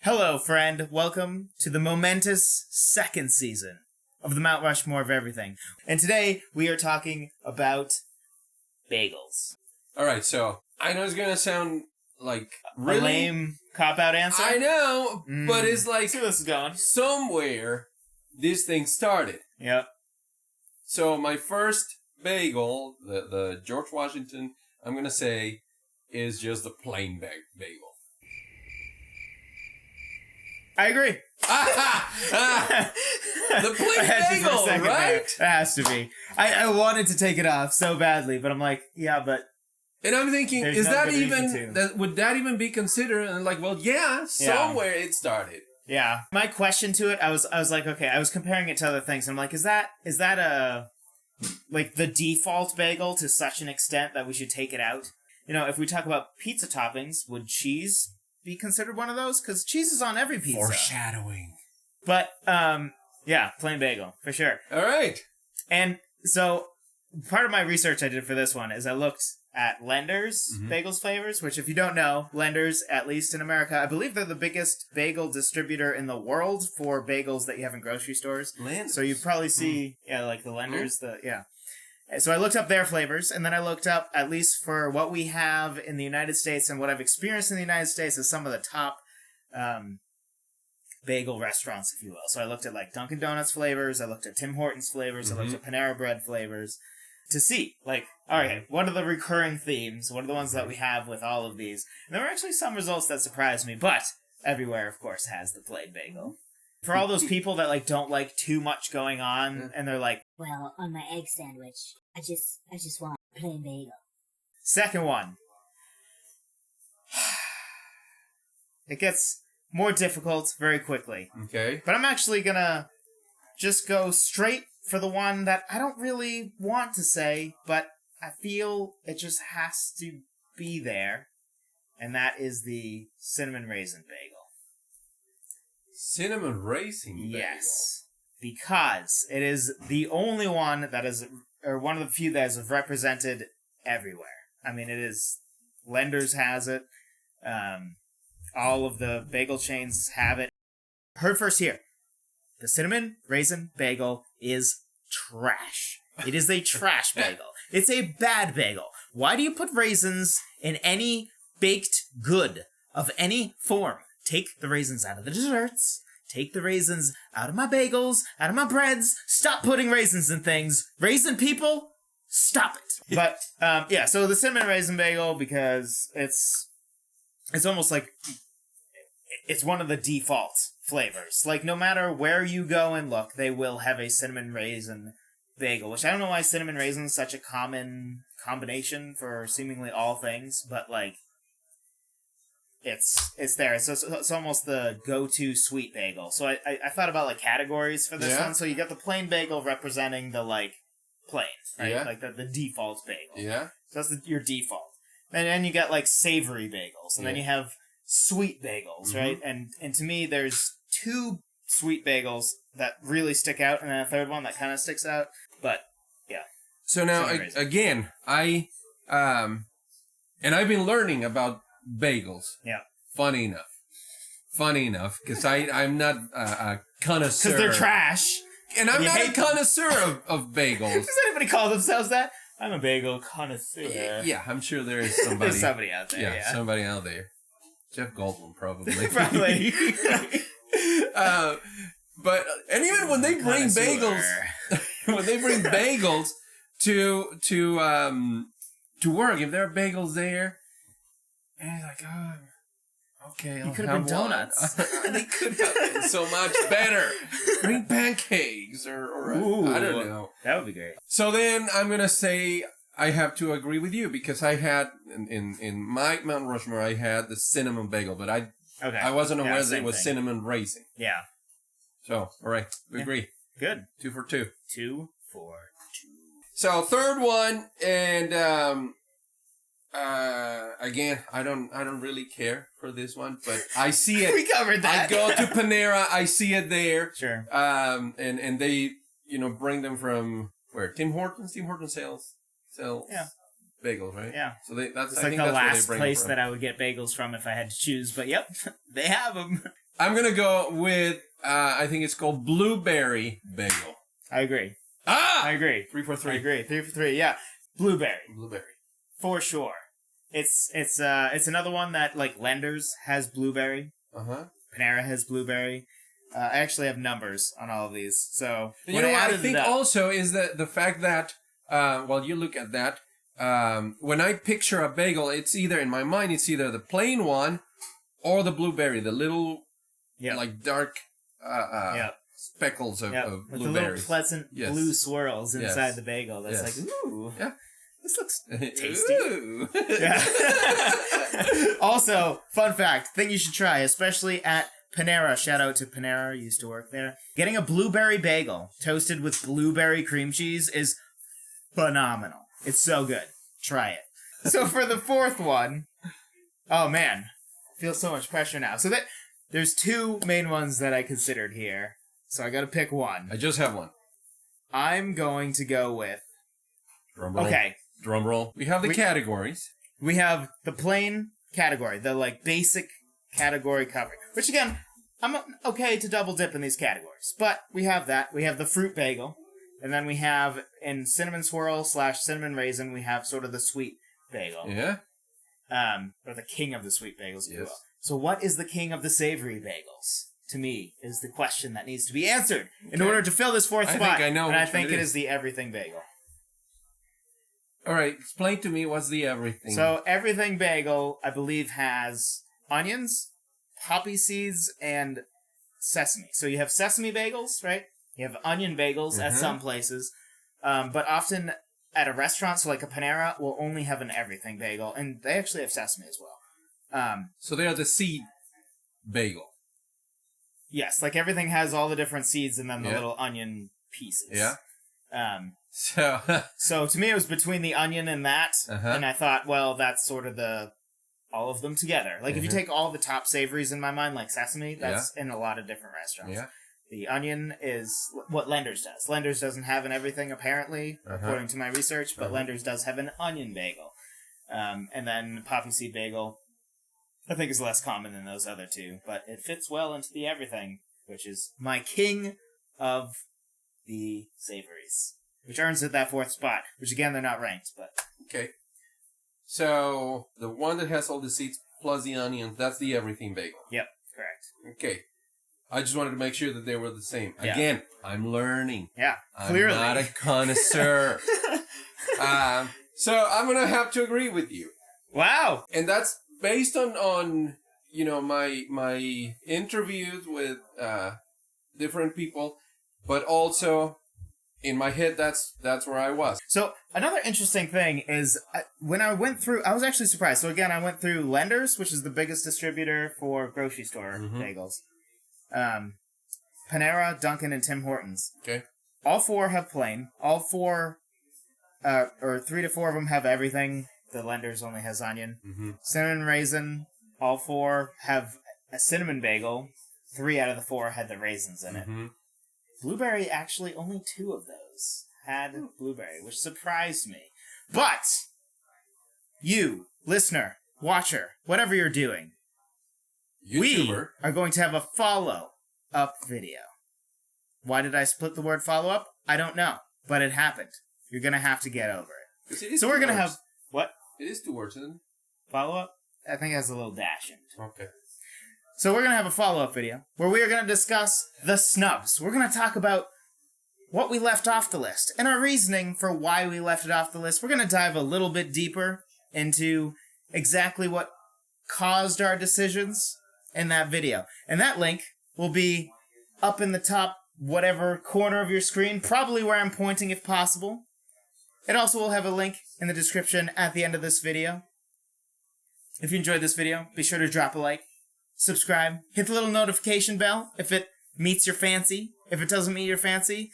Hello, friend. Welcome to the momentous second season of the Mount Rushmore of Everything. And today we are talking about bagels. All right, so I know it's going to sound like A lame cop-out answer? I know, but it's like see where this is going. Somewhere this thing started. Yep. So my first bagel, the George Washington, I'm going to say, is just the plain bagel. I agree. The plain bagel, right? It has to be. I wanted to take it off so badly, but I'm like, yeah, but... And I'm thinking, There's is no that good reason even... to. would that even be considered? And like, well, yeah, somewhere it started. Yeah. My question to it, I was like, okay, I was comparing it to other things. I'm like, is that a... like, the default bagel to such an extent that we should take it out? You know, if we talk about pizza toppings, would cheese be considered one of those? Because cheese is on every pizza. Foreshadowing. But, yeah, plain bagel, for sure. All right. And so, part of my research I did for this one is I looked at Lender's bagels flavors, which if you don't know, Lender's, at least in America, I believe they're the biggest bagel distributor in the world for bagels that you have in grocery stores. Lender's. So you probably see, like the Lender's, So I looked up their flavors, and then I looked up, at least for what we have in the United States and what I've experienced in the United States, as some of the top bagel restaurants, if you will. So I looked at like Dunkin' Donuts flavors, I looked at Tim Hortons flavors, I looked at Panera Bread flavors, to see, like, alright, what are the recurring themes? What are the ones that we have with all of these? And there were actually some results that surprised me, but everywhere, of course, has the plain bagel. For all those people that like don't like too much going on, and they're like, well, on my egg sandwich, I just want plain bagel. Second one. It gets more difficult very quickly. Okay. But I'm actually gonna just go straight for the one that I don't really want to say, but I feel it just has to be there. And that is the cinnamon raisin bagel. Cinnamon raisin bagel? Yes. Because it is the only one that is, or one of the few that is represented everywhere. I mean, it is, Lender's has it, all of the bagel chains have it. Heard first here. The cinnamon raisin bagel is trash. It is a trash bagel. It's a bad bagel. Why do you put raisins in any baked good of any form? Take the raisins out of the desserts. Take the raisins out of my bagels, out of my breads. Stop putting raisins in things. Raisin people, stop it. But, yeah, so the cinnamon raisin bagel, because it's almost like it's one of the default flavors. Like, no matter where you go and look, they will have a cinnamon raisin bagel, which I don't know why cinnamon raisin is such a common combination for seemingly all things, but, like, it's there. It's almost the go-to sweet bagel. So I thought about, like, categories for this one. So you got the plain bagel representing the, like, plain, right? Yeah. Like, the default bagel. Yeah. So that's your default. And then you got, like, savory bagels. And then you have sweet bagels, right? And to me, there's two sweet bagels that really stick out, and then a third one that kind of sticks out. But, yeah. So now, again, and I've been learning about bagels. Yeah. Funny enough, because I'm not a connoisseur. Because they're trash. And I'm not a connoisseur of bagels. Does anybody call themselves that? I'm a bagel connoisseur. Yeah, I'm sure there is somebody. There's somebody out there, yeah. Somebody out there. Jeff Goldblum, probably. Probably. But, and even when they bring bagels, to work, if there are bagels there, and he's like, oh, okay, you could have been donuts. They could have been so much better. Bring pancakes or Ooh, I don't know. That would be great. So then I'm going to say I have to agree with you, because I had, in my Mount Rushmore, I had the cinnamon bagel, but I wasn't aware that it was cinnamon raisin. Yeah. So, all right, we agree. Good. 2 for 2. 2 for 2. So, third one, and again, I don't really care for this one, but I see it. We covered that. I go to Panera, I see it there. Sure. And they, bring them from where? Tim Hortons sells bagels, right? Yeah. So that's like the last place that I would get bagels from if I had to choose, but yep, they have them. I'm going to go with, I think it's called blueberry bagel. I agree. I agree. 3 for 3. I agree. 3 for 3. Yeah. Blueberry. Blueberry. For sure. It's another one that, like, Lender's has blueberry. Uh-huh. Panera has blueberry. I actually have numbers on all of these. So, you know what I think also is that the fact that, you look at that, when I picture a bagel, it's either, in my mind, it's either the plain one or the blueberry, the little, like, dark speckles of blueberries. With the little pleasant blue swirls inside the bagel. That's like, ooh. Yeah. This looks tasty. Yeah. Also, fun fact, thing you should try, especially at Panera. Shout out to Panera, used to work there. Getting a blueberry bagel toasted with blueberry cream cheese is phenomenal. It's so good. Try it. So for the fourth one, oh man, I feel so much pressure now. So there's two main ones that I considered here. So I gotta pick one. I just have one. I'm going to go with... Drum roll. Okay. Drum roll. We have the categories. We have the plain category, the like basic category coverage. Which again, I'm okay to double dip in these categories. But we have that. We have the fruit bagel. And then we have, in cinnamon swirl / cinnamon raisin, we have sort of the sweet bagel. Yeah. Or the king of the sweet bagels, if you will. So what is the king of the savory bagels? To me, is the question that needs to be answered in order to fill this fourth spot. I think I know. And I think it is the everything bagel. All right, explain to me what's the everything. So everything bagel, I believe, has onions, poppy seeds, and sesame. So you have sesame bagels, right? You have onion bagels at some places. But often at a restaurant, so like a Panera, will only have an everything bagel. And they actually have sesame as well. So they are the seed bagel. Yes, like everything has all the different seeds and then the little onion pieces. Yeah. So to me, it was between the onion and that, and I thought, well, that's sort of all of them together. Like if you take all the top savories in my mind, like sesame, that's in a lot of different restaurants. Yeah. The onion is what Lender's does. Lender's doesn't have an everything, apparently, according to my research, but Lender's does have an onion bagel. And then poppy seed bagel, I think, is less common than those other two, but it fits well into the everything, which is my king of the savories. Which earns it that fourth spot. Which, again, they're not ranked, but... Okay. So, the one that has all the seeds plus the onions, that's the everything bagel. Yep, correct. Okay. I just wanted to make sure that they were the same. Yeah. Again, I'm learning. Yeah, clearly. I'm not a connoisseur. So, I'm going to have to agree with you. Wow! And that's based on you know, my interviews with different people, but also... in my head, that's where I was. So, another interesting thing is, when I went through, I was actually surprised. So again, I went through Lender's, which is the biggest distributor for grocery store bagels. Panera, Dunkin', and Tim Hortons. Okay. All four have plain. All four, or 3 to 4 of them have everything. The Lender's only has onion. Cinnamon Raisin, all 4 have a cinnamon bagel. 3 out of the 4 had the raisins in it. Blueberry, actually, only 2 of those had blueberry, which surprised me. But, you, listener, watcher, whatever you're doing, YouTuber, we are going to have a follow-up video. Why did I split the word follow-up? I don't know, but it happened. You're going to have to get over it. So we're going to have... What? It is 2 words, isn't it? Follow-up? I think it has a little dash in it. Okay. So we're going to have a follow-up video where we are going to discuss the snubs. We're going to talk about what we left off the list and our reasoning for why we left it off the list. We're going to dive a little bit deeper into exactly what caused our decisions in that video. And that link will be up in the top whatever corner of your screen, probably where I'm pointing if possible. It also will have a link in the description at the end of this video. If you enjoyed this video, be sure to drop a like. Subscribe, hit the little notification bell if it meets your fancy. If it doesn't meet your fancy,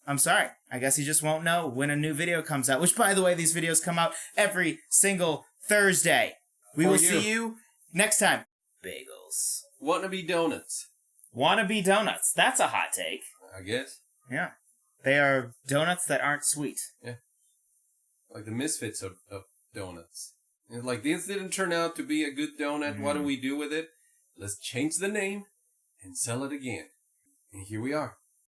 I'm sorry. I guess you just won't know when a new video comes out. Which, by the way, these videos come out every single Thursday. We will see you next time. Bagels. Wannabe donuts. Wannabe donuts. That's a hot take. I guess. Yeah. They are donuts that aren't sweet. Yeah. Like the misfits of donuts. And like, this didn't turn out to be a good donut. What do we do with it? Let's change the name and sell it again. And here we are.